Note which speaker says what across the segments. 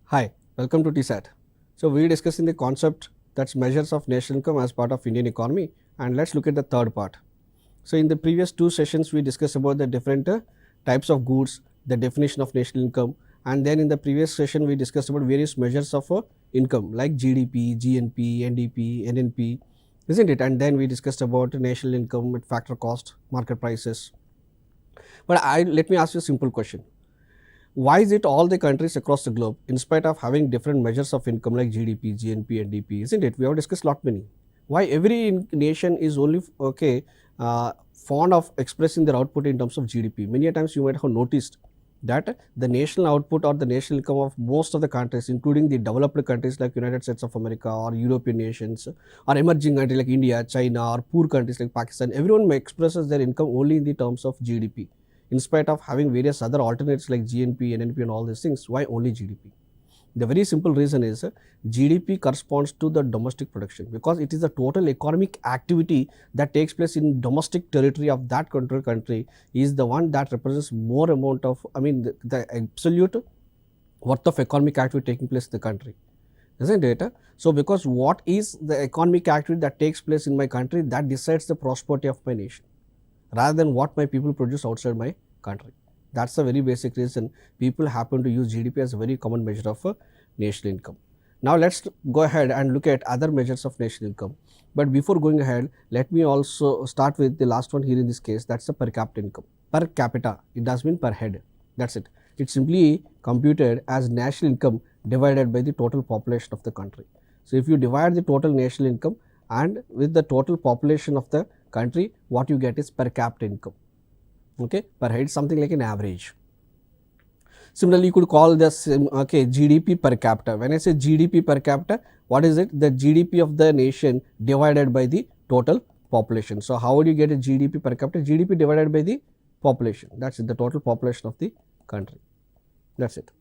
Speaker 1: Hi, welcome to TSAT. So we are discussing the concept that's measures of national income as part of Indian economy, and let's look at the third part. So in the previous two sessions we discussed about the different types of goods, the definition of national income, and then in the previous session we discussed about various measures of income like GDP, GNP, NDP, NNP, isn't it? And then we discussed about national income with factor cost, market prices. But let me ask you a simple question. Why is it all the countries across the globe, in spite of having different measures of income like GDP, GNP, NDP, isn't it? We have discussed lot many. Why every nation is only fond of expressing their output in terms of GDP? Many a times you might have noticed that the national output or the national income of most of the countries, including the developed countries like United States of America or European nations, or emerging countries like India, China, or poor countries like Pakistan, everyone expresses their income only in the terms of GDP. In spite of having various other alternates like GNP, NNP and all these things, why only GDP? The very simple reason is GDP corresponds to the domestic production, because it is the total economic activity that takes place in domestic territory of that country is the one that represents more amount of, the absolute worth of economic activity taking place in the country, isn't it? So because what is the economic activity that takes place in my country, that decides the prosperity of my nation, rather than what my people produce outside my country. That's the very basic reason people happen to use GDP as a very common measure of national income. Now let's go ahead and look at other measures of national income. But before going ahead, let me also start with the last one here in this case, that's the per capita income. Per capita, it does mean per head. That's it. It's simply computed as national income divided by the total population of the country. So if you divide the total national income and with the total population of the country, what you get is per capita income. Okay, per head, something like an average. Similarly, you could call this GDP per capita. When I say GDP per capita, what is it? The GDP of the nation divided by the total population. So how would you get a GDP per capita? GDP divided by the population. That's it, the total population of the country. That's it.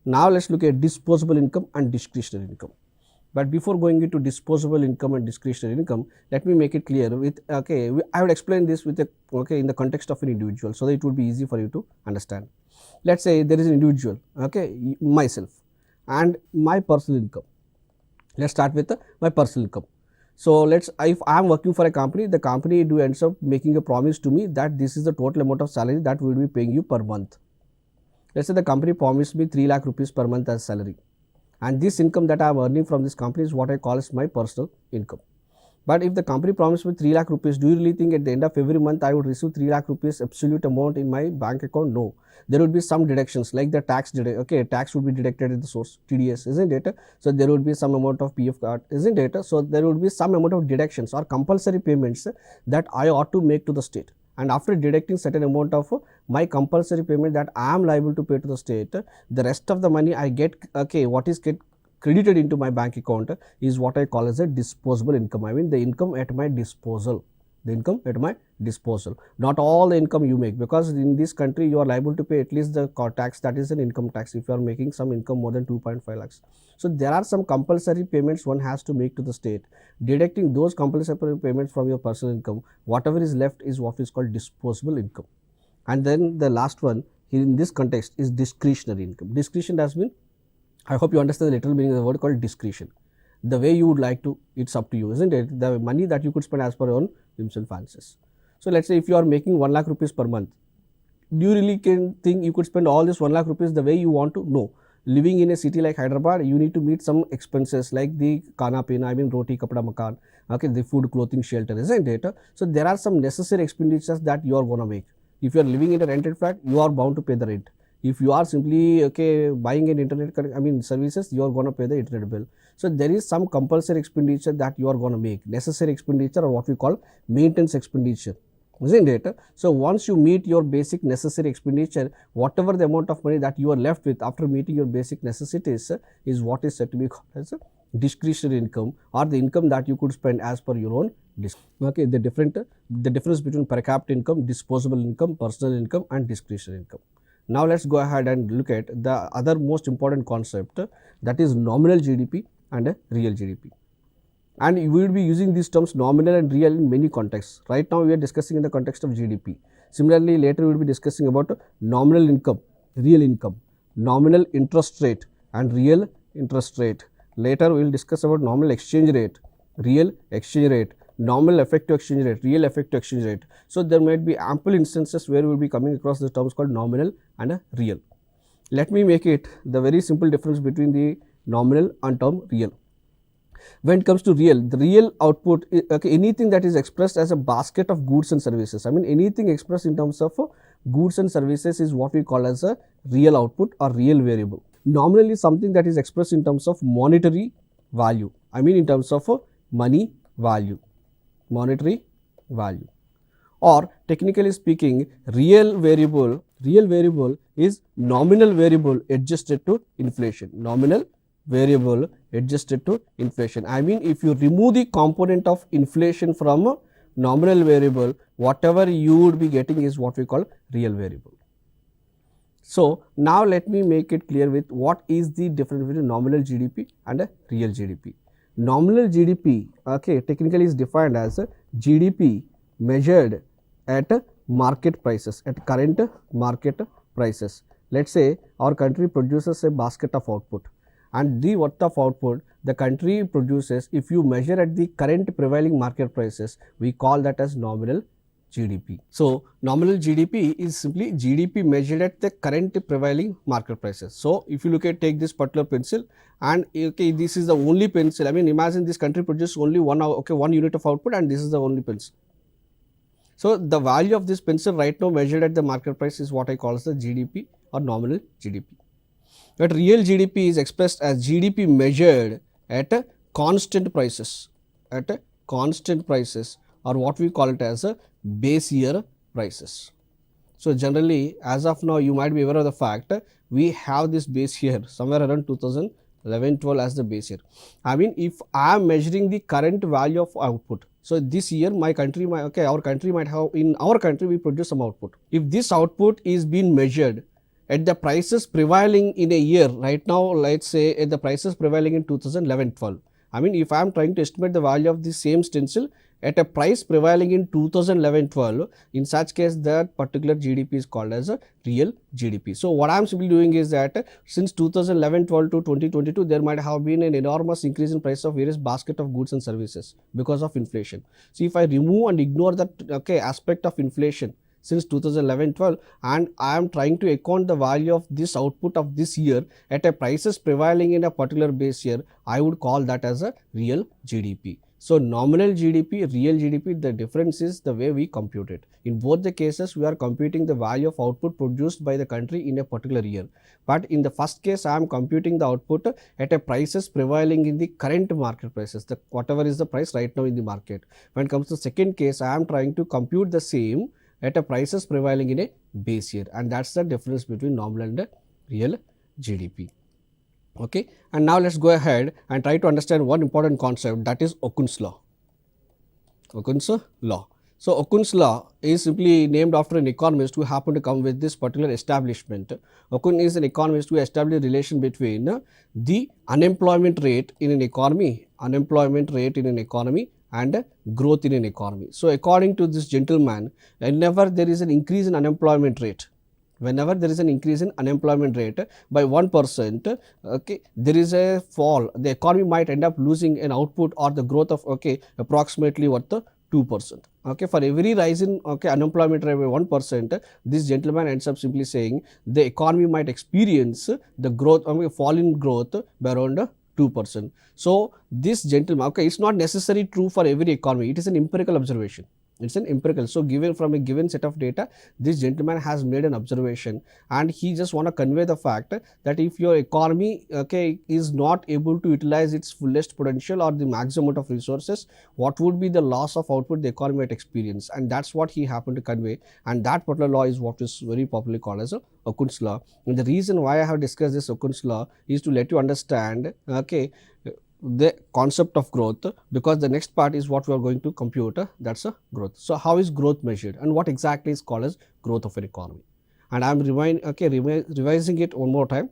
Speaker 1: Now let's look at disposable income and discretionary income. But before going into disposable income and discretionary income, let me make it clear with, I would explain this with a, in the context of an individual, so that it would be easy for you to understand. Let's say there is an individual, myself, and my personal income. Let's start with my personal income. So if I am working for a company, the company ends up making a promise to me that this is the total amount of salary that we will be paying you per month. Let's say the company promised me 3 lakh rupees per month as salary. And this income that I am earning from this company is what I call as my personal income. But if the company promised me 3 lakh rupees, do you really think at the end of every month I would receive 3 lakh rupees absolute amount in my bank account? No. There would be some deductions like the tax, tax would be deducted at the source, TDS, isn't it? So there would be some amount of PF card, isn't it? So there would be some amount of deductions or compulsory payments that I ought to make to the state. And after deducting certain amount of my compulsory payment that I am liable to pay to the state, the rest of the money I get, what is get credited into my bank account is what I call as a disposable income. I mean the income at my disposal. The income at my disposal. Not all the income you make, because in this country you are liable to pay at least the tax, that is an income tax, if you are making some income more than 2.5 lakhs. So there are some compulsory payments one has to make to the state. Deducting those compulsory payments from your personal income, whatever is left is what is called disposable income. And then the last one here in this context is discretionary income. Discretion does mean, I hope you understand the literal meaning of the word called discretion. The way you would like to, it's up to you, isn't it? The money that you could spend as per your own whims and fancies. So let's say if you are making 1 lakh rupees per month, do you really think you could spend all this 1 lakh rupees the way you want to? No. Living in a city like Hyderabad, you need to meet some expenses like the khana pina, roti, kapda, makan, the food, clothing, shelter, isn't it? So there are some necessary expenditures that you are going to make. If you are living in a rented flat, you are bound to pay the rent. If you are simply buying an internet services, you are going to pay the internet bill. So there is some compulsory expenditure that you are going to make, necessary expenditure, or what we call maintenance expenditure, isn't it? So once you meet your basic necessary expenditure, whatever the amount of money that you are left with after meeting your basic necessities is what is said to be called as discretionary income, or the income that you could spend as per your own the difference between per capita income, disposable income, personal income and discretionary income. Now let's go ahead and look at the other most important concept, that is nominal GDP and real GDP. And we will be using these terms nominal and real in many contexts. Right now we are discussing in the context of GDP. Similarly, later we will be discussing about nominal income, real income, nominal interest rate and real interest rate. Later we will discuss about nominal exchange rate, real exchange rate, nominal effective exchange rate, real effective exchange rate. So, there might be ample instances where we will be coming across the terms called nominal and real. Let me make it the very simple difference between the nominal and term real. When it comes to real, the real output, okay, anything that is expressed as a basket of goods and services. I mean, anything expressed in terms of goods and services is what we call as a real output or real variable. Nominal is something that is expressed in terms of monetary value. I mean, in terms of money value, monetary value. Or technically speaking, real variable is nominal variable adjusted to inflation. Nominal variable adjusted to inflation. I mean, if you remove the component of inflation from a nominal variable, whatever you would be getting is what we call real variable. So, now let me make it clear with what is the difference between nominal GDP and a real GDP. Nominal GDP, okay, technically is defined as a GDP measured at market prices, at current market prices. Let us say our country produces a basket of output, and the worth of output the country produces, if you measure at the current prevailing market prices, we call that as nominal GDP. So, nominal GDP is simply GDP measured at the current prevailing market prices. So, if you look at, take this particular pencil, and okay, this is the only pencil. I mean, imagine this country produces only one unit of output, and this is the only pencil. So, the value of this pencil right now measured at the market price is what I call as the GDP or nominal GDP. But real GDP is expressed as GDP measured at a constant prices, or what we call it as a base year prices. So, generally as of now you might be aware of the fact we have this base year somewhere around 2011-12 as the base year. I mean, if I am measuring the current value of output, so this year our country might have, in our country we produce some output. If this output is being measured at the prices prevailing in a year, right now let us say at the prices prevailing in 2011-12. I mean, if I am trying to estimate the value of the same stencil at a price prevailing in 2011-12, in such case that particular GDP is called as a real GDP. So, what I am simply doing is that since 2011-12 to 2022, there might have been an enormous increase in price of various basket of goods and services because of inflation. So, if I remove and ignore that aspect of inflation since 2011-12, and I am trying to account the value of this output of this year at a prices prevailing in a particular base year, I would call that as a real GDP. So, nominal GDP, real GDP, the difference is the way we compute it. In both the cases, we are computing the value of output produced by the country in a particular year. But in the first case, I am computing the output at a prices prevailing in the current market prices, whatever is the price right now in the market. When it comes to the second case, I am trying to compute the same at a prices prevailing in a base year, and that is the difference between nominal and real GDP. Okay. And now, let us go ahead and try to understand one important concept, that is Okun's law. Okun's law. So, Okun's law is simply named after an economist who happened to come with this particular establishment. Okun is an economist who established a relation between the unemployment rate in an economy, and growth in an economy. So, according to this gentleman, whenever there is an increase in unemployment rate, by 1%, okay, there is a fall. The economy might end up losing an output or the growth of approximately what the 2%. Okay, for every rise in unemployment rate by 1%, this gentleman ends up simply saying the economy might experience the growth, fall in growth by around 2%. So, this gentleman, it's not necessarily true for every economy, it is an empirical observation. It's an empirical. So, given from a given set of data, this gentleman has made an observation, and he just want to convey the fact that if your economy is not able to utilize its fullest potential or the maximum amount of resources, what would be the loss of output the economy might experience, and that's what he happened to convey, and that particular law is what is very popularly called as Okun's law. And the reason why I have discussed this Okun's law is to let you understand the concept of growth, because the next part is what we are going to compute, that's a growth. So, how is growth measured and what exactly is called as growth of an economy? And I am revising it one more time.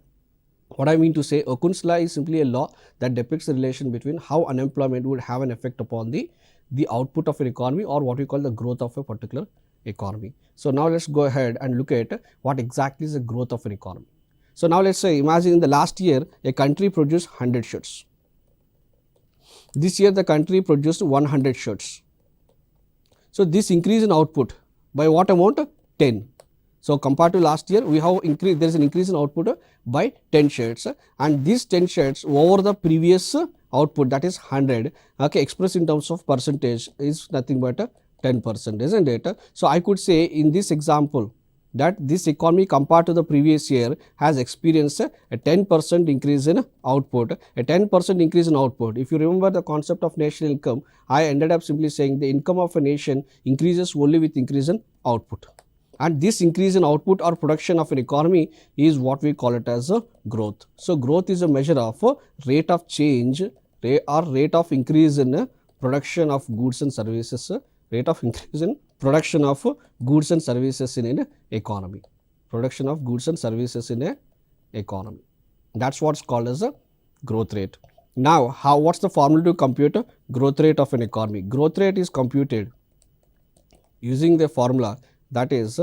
Speaker 1: What I mean to say, Okun's law is simply a law that depicts the relation between how unemployment would have an effect upon the output of an economy, or what we call the growth of a particular economy. So, now let us go ahead and look at what exactly is the growth of an economy. So now let's say imagine in the last year a country produced 100 shirts. This year the country produced 100 shirts. So this increase in output by what amount? 10. So compared to last year we have increased, there is an increase in output by 10 shirts, and these 10 shirts over the previous output, that is 100, okay, expressed in terms of percentage is nothing but 10%, isn't it? So I could say in this example that this economy compared to the previous year has experienced a 10% increase in output, a 10% increase in output. If you remember the concept of national income, I ended up simply saying the income of a nation increases only with increase in output. And this increase in output or production of an economy is what we call it as a growth. So growth is a measure of rate of change or rate of increase in production of goods and services, rate of increase in production of goods and services in an economy, production of goods and services in a economy. That's what's called as a growth rate. Now, what's the formula to compute a growth rate of an economy? Growth rate is computed using the formula that is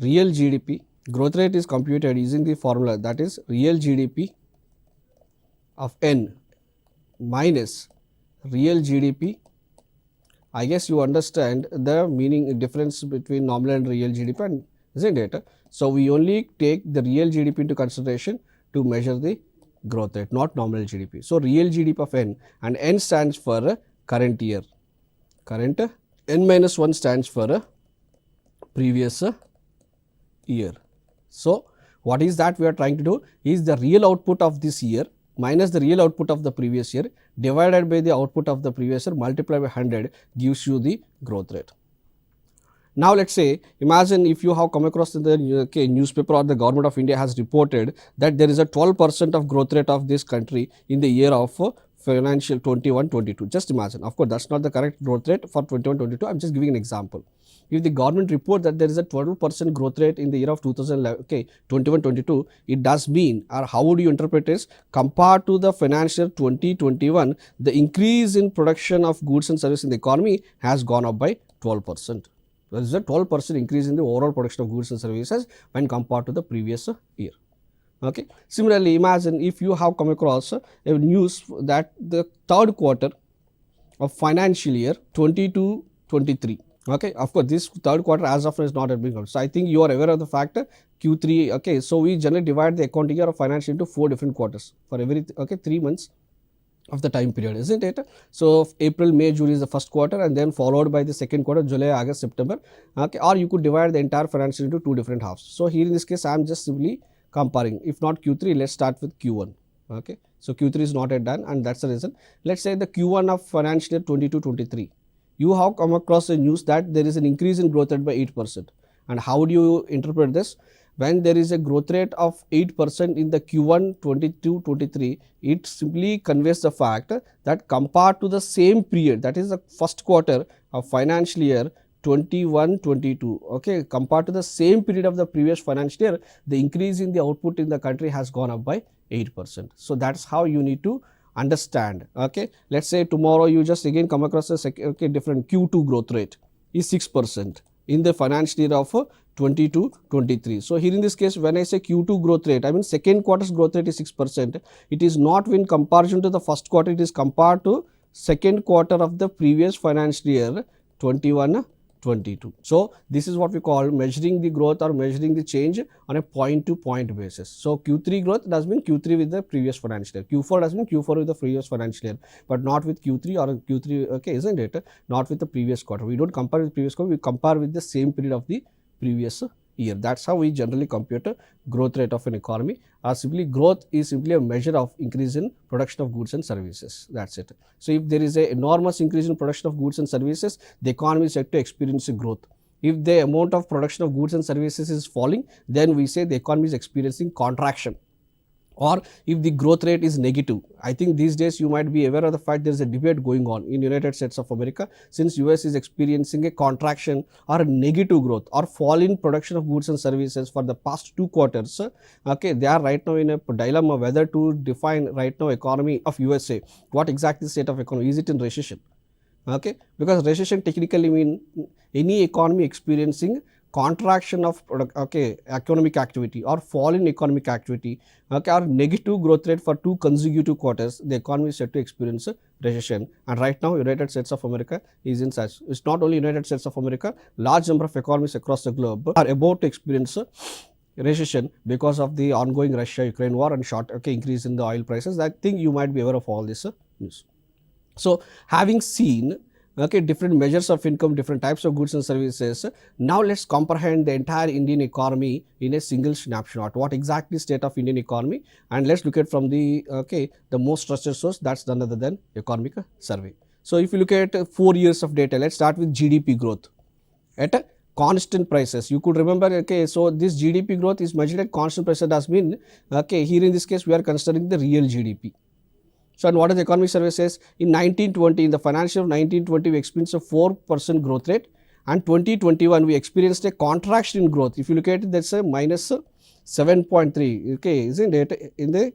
Speaker 1: real GDP. Growth rate is computed using the formula that is real GDP of N minus real GDP. I guess you understand the meaning difference between nominal and real GDP, and isn't it? So we only take the real GDP into consideration to measure the growth rate, not nominal GDP. So real GDP of N, and N stands for current year. Current, N minus 1 stands for previous year. So what is that we are trying to do is the real output of this year minus the real output of the previous year divided by the output of the previous year multiplied by 100 gives you the growth rate. Now let's say, imagine if you have come across in the newspaper or the government of India has reported that there is a 12% of growth rate of this country in the year of financial 21-22. Just imagine. Of course, that's not the correct growth rate for 21-22. I'm just giving an example. If the government report that there is a 12% growth rate in the year of 21-22, it does mean, or how would you interpret it? Compared to the financial 2021, the increase in production of goods and services in the economy has gone up by 12%. There is a 12% increase in the overall production of goods and services when compared to the previous year. Okay. Similarly, imagine if you have come across a news that the third quarter of financial year 22-23. Okay, of course, this third quarter as of now is not yet being counted. So I think you are aware of the fact Q3. Okay, so we generally divide the accounting year of financial into 4 different quarters for every 3 months of the time period, isn't it? So April, May, June is the first quarter, and then followed by the second quarter, July, August, September. Okay, or you could divide the entire financial into 2 different halves. So here in this case, I am just simply comparing. If not Q3, let's start with Q1. Okay, so Q3 is not yet done, and that's the reason. Let's say the Q1 of financial year 22-23. You have come across a news that there is an increase in growth rate by 8%. And how would you interpret this? When there is a growth rate of 8% in the Q1 22-23, it simply conveys the fact that compared to the same period, that is the first quarter of financial year 21-22, okay, compared to the same period of the previous financial year, the increase in the output in the country has gone up by 8%. So that's how you need to understand. Okay, let's say tomorrow you just again come across a different Q2 growth rate is 6% in the financial year of 22-23. So here in this case, when I say Q2 growth rate, I mean second quarter's growth rate is 6%. It is not in comparison to the first quarter, it is compared to second quarter of the previous financial year 21-22. So this is what we call measuring the growth or measuring the change on a point to point basis. So Q3 growth does mean Q3 with the previous financial year, Q4 does mean Q4 with the previous financial year, but not with Q3 or Q3, okay, isn't it? Not with the previous quarter. We don't compare with previous quarter, we compare with the same period of the previous year. That's how we generally compute a growth rate of an economy, or simply growth is simply a measure of increase in production of goods and services. That's it. So if there is an enormous increase in production of goods and services, the economy is set to experience a growth. If the amount of production of goods and services is falling, then we say the economy is experiencing contraction. Or if the growth rate is negative, I think these days you might be aware of the fact there is a debate going on in United States of America, since US is experiencing a contraction or a negative growth or fall in production of goods and services for the past 2 quarters. Okay, they are right now in a dilemma whether to define right now economy of USA. What exactly state of economy? Is it in recession? Okay, because recession technically mean any economy experiencing contraction of economic activity or fall in economic activity, or negative growth rate for 2 consecutive quarters, the economy is set to experience a recession. And right now United States of America is in such. It's not only United States of America, large number of economies across the globe are about to experience a recession because of the ongoing Russia-Ukraine war and increase in the oil prices. I think you might be aware of all this news. So having seen different measures of income, different types of goods and services, now let's comprehend the entire Indian economy in a single snapshot. What exactly state of Indian economy, and let's look at from the the most trusted source, that's none other than economic survey. So if you look at 4 years of data, let's start with GDP growth at constant prices. You could remember, so this GDP growth is measured at constant prices. That means here in this case we are considering the real GDP. So, and what does the economic survey says? In 1920, in the financial of 1920, we experienced a 4% growth rate, and 2021 we experienced a contraction in growth. If you look at it, that's a minus 7.3. Isn't it? In the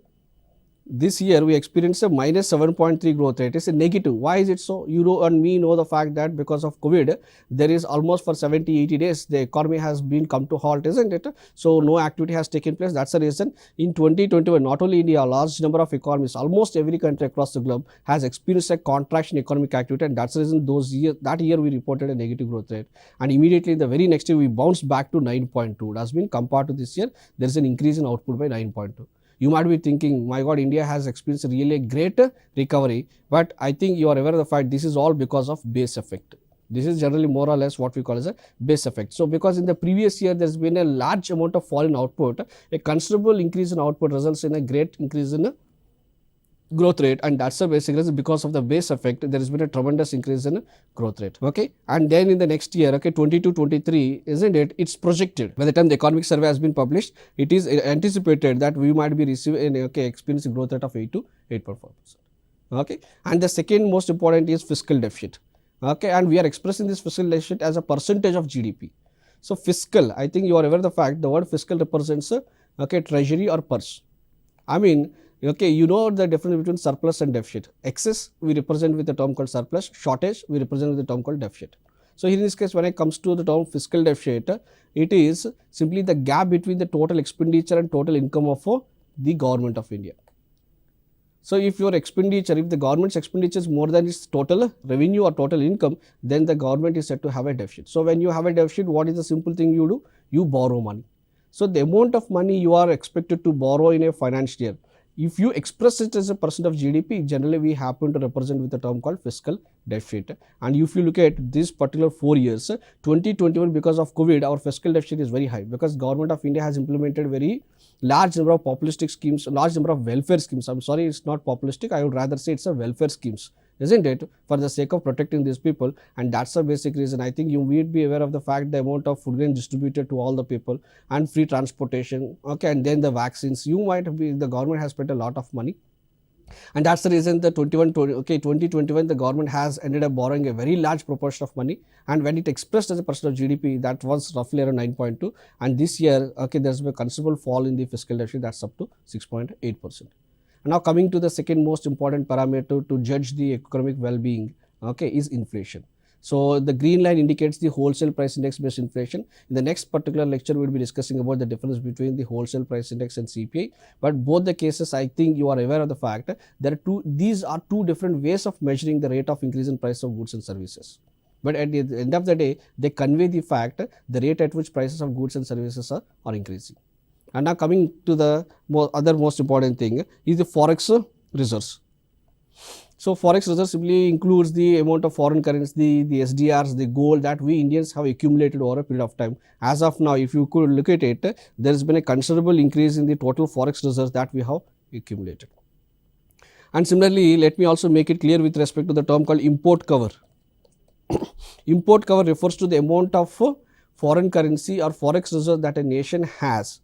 Speaker 1: this year we experienced a minus 7.3 growth rate. It's a negative. Why is it so? You and me know the fact that because of COVID, there is almost for 70-80 days the economy has been come to halt, isn't it? So no activity has taken place. That's the reason in 2021, not only India, a large number of economies, almost every country across the globe has experienced a contraction in economic activity, and that's the reason that year we reported a negative growth rate, and immediately the very next year we bounced back to 9.2. That's been compared to this year, there is an increase in output by 9.2. You might be thinking, my God, India has experienced really a great recovery, but I think you are aware of the fact this is all because of base effect. This is generally more or less what we call as a base effect. So, because in the previous year there has been a large amount of fall in output, a considerable increase in output results in a great increase in growth rate, and that's the basic reason. Because of the base effect, there has been a tremendous increase in growth rate. And then in the next year, 22-23, isn't it? It's projected. By the time the economic survey has been published, it is anticipated that we might be receiving experiencing growth rate of 8 to 8.4%. And the second most important is fiscal deficit. And we are expressing this fiscal deficit as a percentage of GDP. So fiscal, I think you are aware of the fact the word fiscal represents treasury or purse. I mean, you know the difference between surplus and deficit. Excess we represent with the term called surplus, shortage we represent with the term called deficit. So here in this case, when it comes to the term fiscal deficit, it is simply the gap between the total expenditure and total income of the government of India. So if your expenditure, if the government's expenditure is more than its total revenue or total income, then the government is said to have a deficit. So when you have a deficit, what is the simple thing you do? You borrow money. So the amount of money you are expected to borrow in a financial year, if you express it as a percent of GDP, generally we happen to represent with a term called fiscal deficit. And if you look at this particular 4 years, 2021, because of COVID, our fiscal deficit is very high, because government of India has implemented very large number of populistic schemes, large number of welfare schemes. I'm sorry, it's not populistic, I would rather say it's a welfare schemes, isn't it, for the sake of protecting these people. And that's the basic reason. I think you will be aware of the fact the amount of food grain distributed to all the people, and free transportation, and then the vaccines. You might be, the government has spent a lot of money, and that's the reason the 2021 the government has ended up borrowing a very large proportion of money, and when it expressed as a percent of GDP, that was roughly around 9.2, and this year there's been a considerable fall in the fiscal deficit, that's up to 6.8%. Now coming to the second most important parameter to judge the economic well-being, is inflation. So the green line indicates the wholesale price index based inflation. In the next particular lecture, we will be discussing about the difference between the wholesale price index and CPI. But both the cases, I think you are aware of the fact there are these are two different ways of measuring the rate of increase in price of goods and services. But at the end of the day, they convey the fact, the rate at which prices of goods and services are increasing. And now coming to the other most important thing is the forex reserves. So forex reserve simply includes the amount of foreign currency, the SDRs, the gold that we Indians have accumulated over a period of time. As of now, if you could look at it, there has been a considerable increase in the total forex reserves that we have accumulated. And similarly, let me also make it clear with respect to the term called import cover. Import cover refers to the amount of foreign currency or forex reserve that a nation has.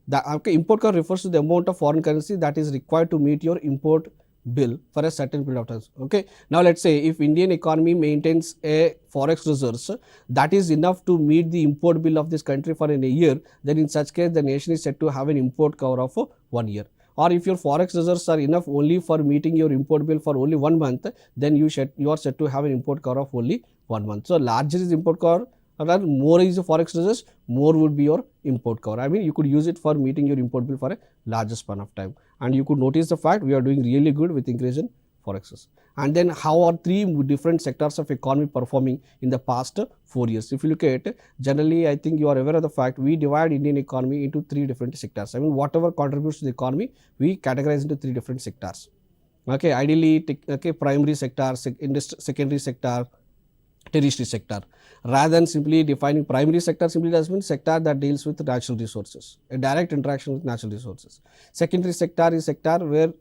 Speaker 1: The import cover refers to the amount of foreign currency that is required to meet your import bill for a certain period of time. Now let's say if Indian economy maintains a forex reserves that is enough to meet the import bill of this country for a year, then in such case the nation is said to have an import cover of 1 year. Or if your forex reserves are enough only for meeting your import bill for only 1 month, then you are said to have an import cover of only 1 month. So larger is import cover, Rather, more is the forex reserves, more would be your import cover. I mean, you could use it for meeting your import bill for a larger span of time. And you could notice the fact we are doing really good with increase in forexes. And then how are three different sectors of economy performing in the past 4 years? If you look at it, generally, I think you are aware of the fact we divide Indian economy into three different sectors. I mean, whatever contributes to the economy, we categorize into three different sectors. Okay, ideally, primary sector, secondary sector, tertiary sector. Rather than simply defining primary sector, simply does mean sector that deals with natural resources, a direct interaction with natural resources. Secondary sector is sector where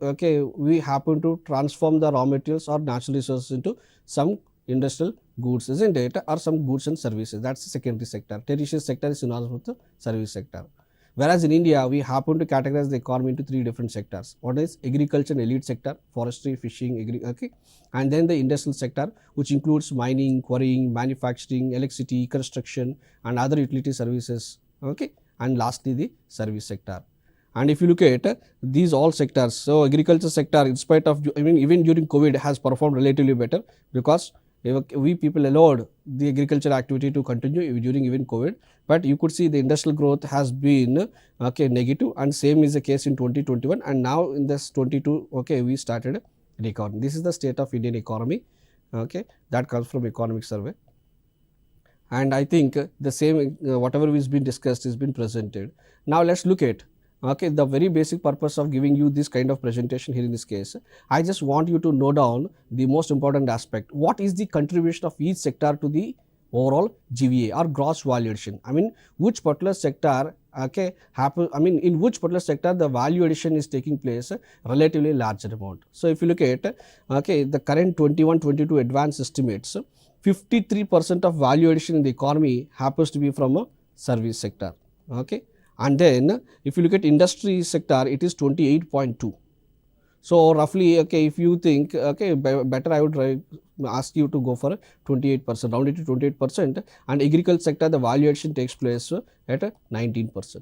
Speaker 1: we happen to transform the raw materials or natural resources into some industrial goods, isn't it, or some goods and services. That's the secondary sector. Tertiary sector is synonymous with the service sector. Whereas in India, we happen to categorize the economy into three different sectors. One is agriculture and elite sector, forestry, fishing, and then the industrial sector, which includes mining, quarrying, manufacturing, electricity, construction, and other utility services. And lastly, the service sector. And if you look at these all sectors, so agriculture sector, in spite of, even during COVID, has performed relatively better because we people allowed the agriculture activity to continue during even COVID, but you could see the industrial growth has been negative, and same is the case in 2021, and now in this 22 we started recovering. This is the state of Indian economy, that comes from economic survey, and I think the same whatever is been discussed is been presented. Now let's look at the very basic purpose of giving you this kind of presentation here in this case. I just want you to note down the most important aspect. What is the contribution of each sector to the overall GVA or gross value addition? I mean, which particular sector in which particular sector the value addition is taking place relatively larger amount. So if you look at the current 21-22 advanced estimates, 53% of value addition in the economy happens to be from a service sector. And then if you look at industry sector, it is 28.2. So roughly, if you think, better I would ask you to go for 28%, round it to 28%, and agriculture sector, the value addition takes place at 19%.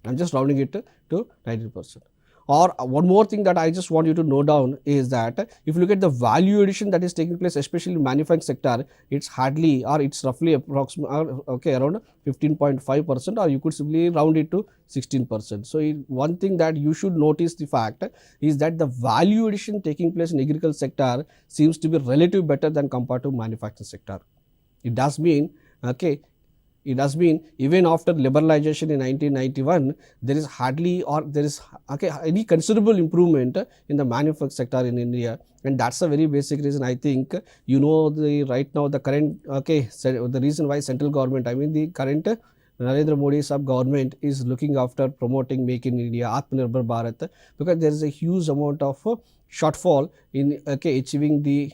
Speaker 1: I'm just rounding it to 19%. Or one more thing that I just want you to note down is that if you look at the value addition that is taking place, especially in manufacturing sector, it's hardly, or it's roughly approximately around 15.5%, or you could simply round it to 16%. So one thing that you should notice the fact is that the value addition taking place in agriculture sector seems to be relatively better than compared to manufacturing sector. It does mean even after liberalization in 1991, there is hardly or there is any considerable improvement in the manufacturing sector in India, and that's a very basic reason. I think right now the current the reason why central government, the current Narendra Modi sub government is looking after promoting Make in India, Atmanirbhar Bharat, because there is a huge amount of shortfall in achieving the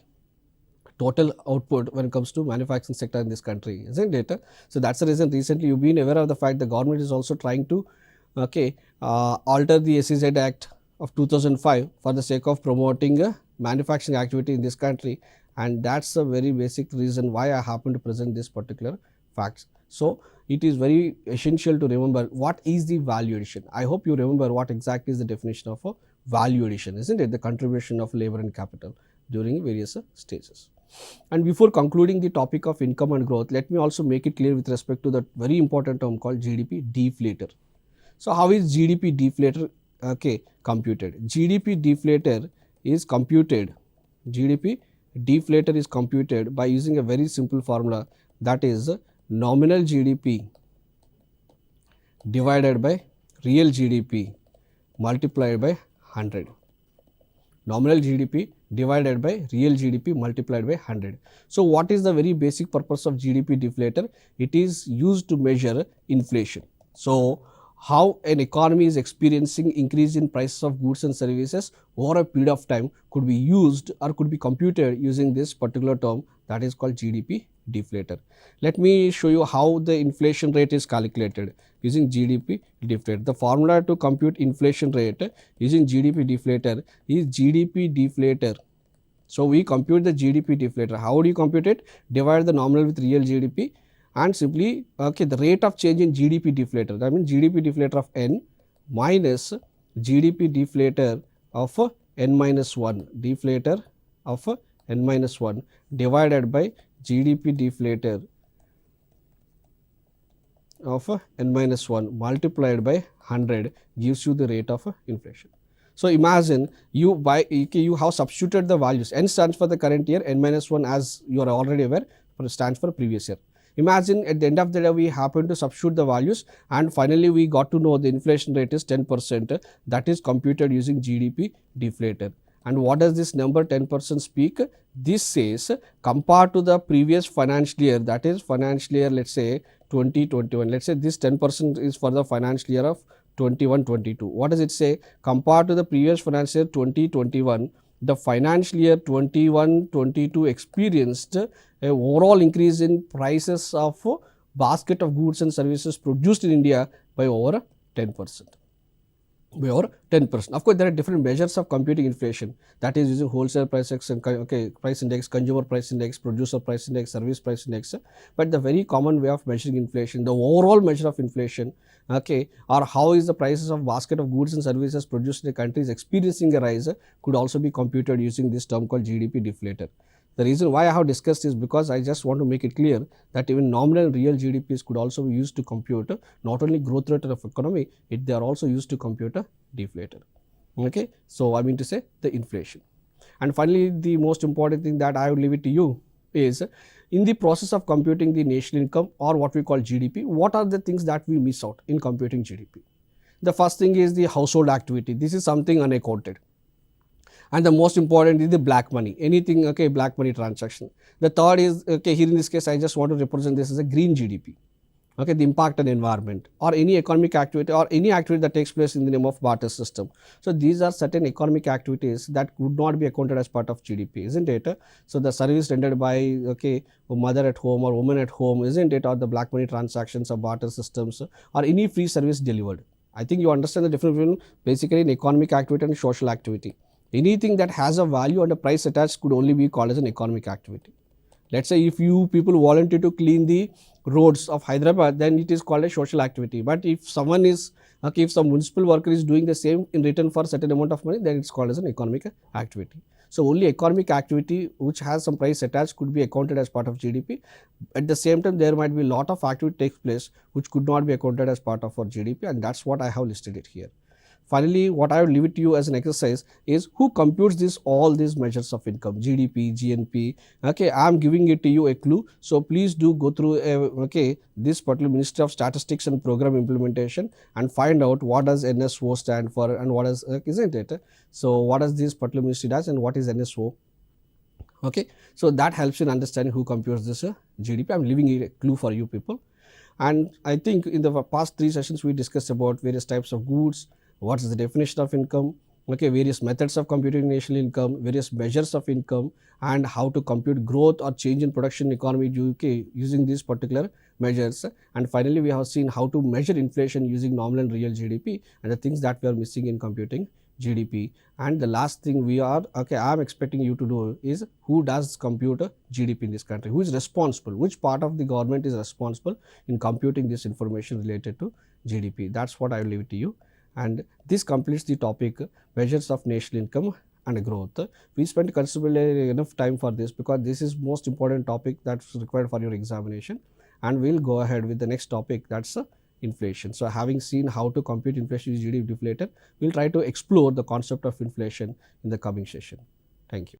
Speaker 1: total output when it comes to manufacturing sector in this country, isn't it? So that's the reason recently you've been aware of the fact the government is also trying to alter the SEZ Act of 2005 for the sake of promoting manufacturing activity in this country, and that's a very basic reason why I happen to present this particular facts. So it is very essential to remember what is the value addition. I hope you remember what exactly is the definition of a value addition, isn't it? The contribution of labor and capital during various stages. And before concluding the topic of income and growth, let me also make it clear with respect to the very important term called GDP deflator. So how is GDP deflator computed? GDP deflator is computed by using a very simple formula, that is nominal GDP divided by real GDP multiplied by 100. Nominal GDP divided by real GDP multiplied by 100. So what is the very basic purpose of GDP deflator? It is used to measure inflation. So how an economy is experiencing increase in prices of goods and services over a period of time could be used or could be computed using this particular term, that is called GDP deflator. Let me show you how the inflation rate is calculated using GDP deflator. The formula to compute inflation rate using GDP deflator is GDP deflator. So we compute the GDP deflator. How do you compute it? Divide the nominal with real GDP and simply the rate of change in GDP deflator, that means GDP deflator of n minus GDP deflator of n minus 1, deflator of n minus 1 divided by GDP deflator of n minus 1 multiplied by 100 gives you the rate of inflation. So, imagine you have substituted the values. N stands for the current year, n minus 1, as you are already aware, stands for previous year. Imagine at the end of the day we happen to substitute the values, and finally we got to know the inflation rate is 10%, that is computed using GDP deflator. And what does this number 10% speak? This says compared to the previous financial year, that is financial year, let's say 2021, let's say this 10% is for the financial year of 21-22. What does it say? Compared to the previous financial year 2021, the financial year 21-22 experienced a overall increase in prices of basket of goods and services produced in India by over 10%. By over 10%. Of course, there are different measures of computing inflation, that is using wholesale price index, price index, consumer price index, producer price index, service price index. But the very common way of measuring inflation, the overall measure of inflation, or how is the prices of basket of goods and services produced in the country is experiencing a rise, could also be computed using this term called GDP deflator. The reason why I have discussed is because I just want to make it clear that even nominal and real GDPs could also be used to compute not only growth rate of economy, they are also used to compute a deflator. Okay. So, I mean to say the inflation. And finally, the most important thing that I will leave it to you is, in the process of computing the national income, or what we call GDP, what are the things that we miss out in computing GDP? The first thing is the household activity. This is something unaccounted. And the most important is the black money, anything black money transaction. The third is here in this case I just want to represent this as a green GDP, the impact on environment, or any economic activity or any activity that takes place in the name of barter system. So, these are certain economic activities that would not be accounted as part of GDP, isn't it? So, the service rendered by a mother at home or woman at home, isn't it, or the black money transactions or barter systems, or any free service delivered. I think you understand the difference between basically an economic activity and social activity. Anything that has a value and a price attached could only be called as an economic activity. Let's say if you people volunteer to clean the roads of Hyderabad, then it is called a social activity. But if someone is, if some municipal worker is doing the same in return for a certain amount of money, then it's called as an economic activity. So, only economic activity which has some price attached could be accounted as part of GDP. At the same time, there might be a lot of activity takes place which could not be accounted as part of our GDP, and that's what I have listed it here. Finally, what I will leave it to you as an exercise is, who computes all these measures of income, GDP, GNP. I am giving it to you a clue. So, please do go through this particular Ministry of Statistics and Program Implementation and find out what does NSO stand for and what is, isn't it? So, what does this particular ministry does and what is NSO? So, that helps in understanding who computes this GDP. I am leaving it a clue for you people. And I think in the past 3 sessions we discussed about various types of goods, what is the definition of income, various methods of computing national income, various measures of income, and how to compute growth or change in production economy using these particular measures. And finally, we have seen how to measure inflation using nominal and real GDP and the things that we are missing in computing GDP. And the last thing we are, I am expecting you to do is, who does compute GDP in this country? Who is responsible? Which part of the government is responsible in computing this information related to GDP? That's what I will leave it to you. And this completes the topic measures of national income and growth. We spent considerably enough time for this because this is most important topic that's required for your examination, and we'll go ahead with the next topic, that's inflation. So, having seen how to compute inflation with GDP deflator, we'll try to explore the concept of inflation in the coming session. Thank you.